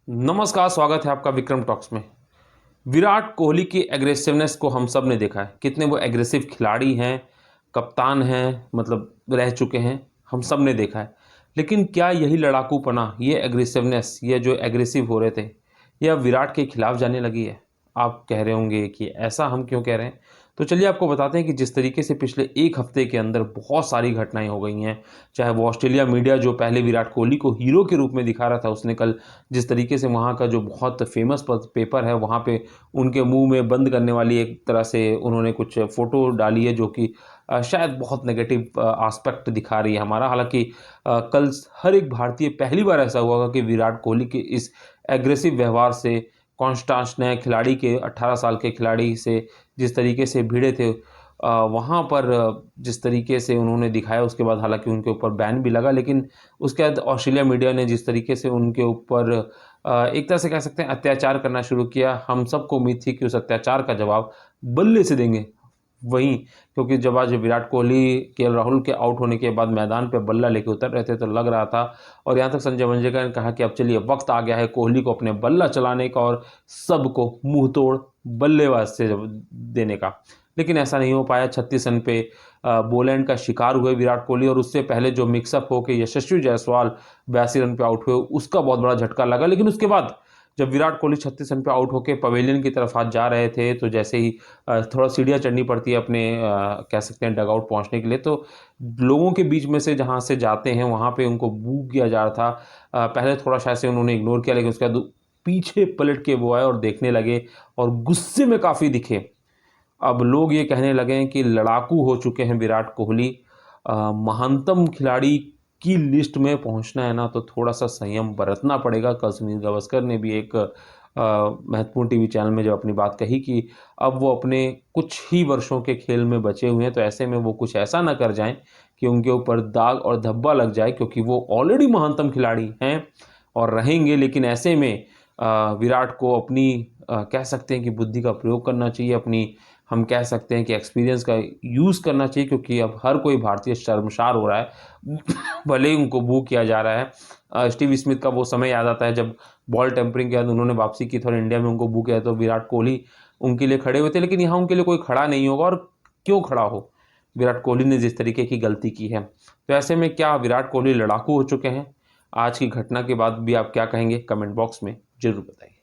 नमस्कार, स्वागत है आपका विक्रम टॉक्स में। विराट कोहली की एग्रेसिवनेस को हम सब ने देखा है, कितने वो एग्रेसिव खिलाड़ी हैं, कप्तान हैं, मतलब रह चुके हैं, हम सब ने देखा है। लेकिन क्या यही लड़ाकूपना, ये एग्रेसिवनेस, ये जो एग्रेसिव हो रहे थे, ये अब विराट के खिलाफ जाने लगी है? आप कह रहे होंगे कि ऐसा हम क्यों कह रहे हैं? तो चलिए आपको बताते हैं कि जिस तरीके से पिछले एक हफ्ते के अंदर बहुत सारी घटनाएं हो गई हैं, चाहे वो ऑस्ट्रेलिया मीडिया जो पहले विराट कोहली को हीरो के रूप में दिखा रहा था, उसने कल जिस तरीके से वहाँ का जो बहुत फेमस पेपर है वहाँ पे उनके मुंह में बंद करने वाली एक तरह से उन्होंने कुछ फ़ोटो डाली है जो कि शायद बहुत नेगेटिव आस्पेक्ट दिखा रही है हमारा। हालांकि कल हर एक भारतीय पहली बार ऐसा हुआ होगा कि विराट कोहली के इस एग्रेसिव व्यवहार से, कॉन्स्टेंस नए खिलाड़ी के 18 साल के खिलाड़ी से जिस तरीके से भिड़े थे, वहाँ पर जिस तरीके से उन्होंने दिखाया, उसके बाद हालांकि उनके ऊपर बैन भी लगा, लेकिन उसके बाद ऑस्ट्रेलिया मीडिया ने जिस तरीके से उनके ऊपर एक तरह से कह सकते हैं अत्याचार करना शुरू किया, हम सबको उम्मीद थी कि उस अत्याचार का जवाब बल्ले से देंगे। वहीं क्योंकि जब आज विराट कोहली केएल राहुल के आउट होने के बाद मैदान पे बल्ला लेके उतर रहे थे तो लग रहा था, और यहाँ तक संजय मंजरेकर ने कहा कि अब चलिए वक्त आ गया है कोहली को अपने बल्ला चलाने का और सबको मुंह तोड़ बल्लेबाज से देने का। लेकिन ऐसा नहीं हो पाया। 36 रन पे बोलैंड का शिकार हुए विराट कोहली, और उससे पहले जो मिक्सअप होकर यशस्वी जायसवाल 82 रन पे आउट हुए, उसका बहुत बड़ा झटका लगा। लेकिन उसके बाद जब विराट कोहली 36 रन पे आउट होकर पवेलियन की तरफ हाथ जा रहे थे, तो जैसे ही थोड़ा सीढ़ियाँ चढ़नी पड़ती है अपने कह सकते हैं डगआउट पहुंचने के लिए, तो लोगों के बीच में से जहां से जाते हैं वहां पे उनको बू किया जा रहा था। पहले थोड़ा शायद से उन्होंने इग्नोर किया, लेकिन उसके बाद पीछे पलट के वो आए और देखने लगे और गुस्से में काफ़ी दिखे। अब लोग ये कहने लगे हैं कि लड़ाकू हो चुके हैं विराट कोहली। महानतम खिलाड़ी की लिस्ट में पहुंचना है ना, तो थोड़ा सा संयम बरतना पड़ेगा। कल सुनील गावस्कर ने भी एक महत्वपूर्ण टीवी चैनल में जब अपनी बात कही कि अब वो अपने कुछ ही वर्षों के खेल में बचे हुए हैं, तो ऐसे में वो कुछ ऐसा ना कर जाएं कि उनके ऊपर दाग और धब्बा लग जाए, क्योंकि वो ऑलरेडी महानतम खिलाड़ी हैं और रहेंगे। लेकिन ऐसे में विराट को अपनी कह सकते हैं कि बुद्धि का प्रयोग करना चाहिए, अपनी हम कह सकते हैं कि एक्सपीरियंस का यूज़ करना चाहिए, क्योंकि अब हर कोई भारतीय शर्मसार हो रहा है भले ही उनको बू किया जा रहा है। स्टीव स्मिथ का वो समय याद आता है जब बॉल टेम्परिंग के बाद उन्होंने वापसी की थी और इंडिया में उनको बू किया, तो विराट कोहली उनके लिए खड़े हुए थे। लेकिन यहाँ उनके लिए कोई खड़ा नहीं होगा, और क्यों खड़ा हो, विराट कोहली ने जिस तरीके की गलती की है। तो ऐसे में क्या विराट कोहली लड़ाकू हो चुके हैं? आज की घटना के बाद भी आप क्या कहेंगे? कमेंट बॉक्स में जरूर बताइए।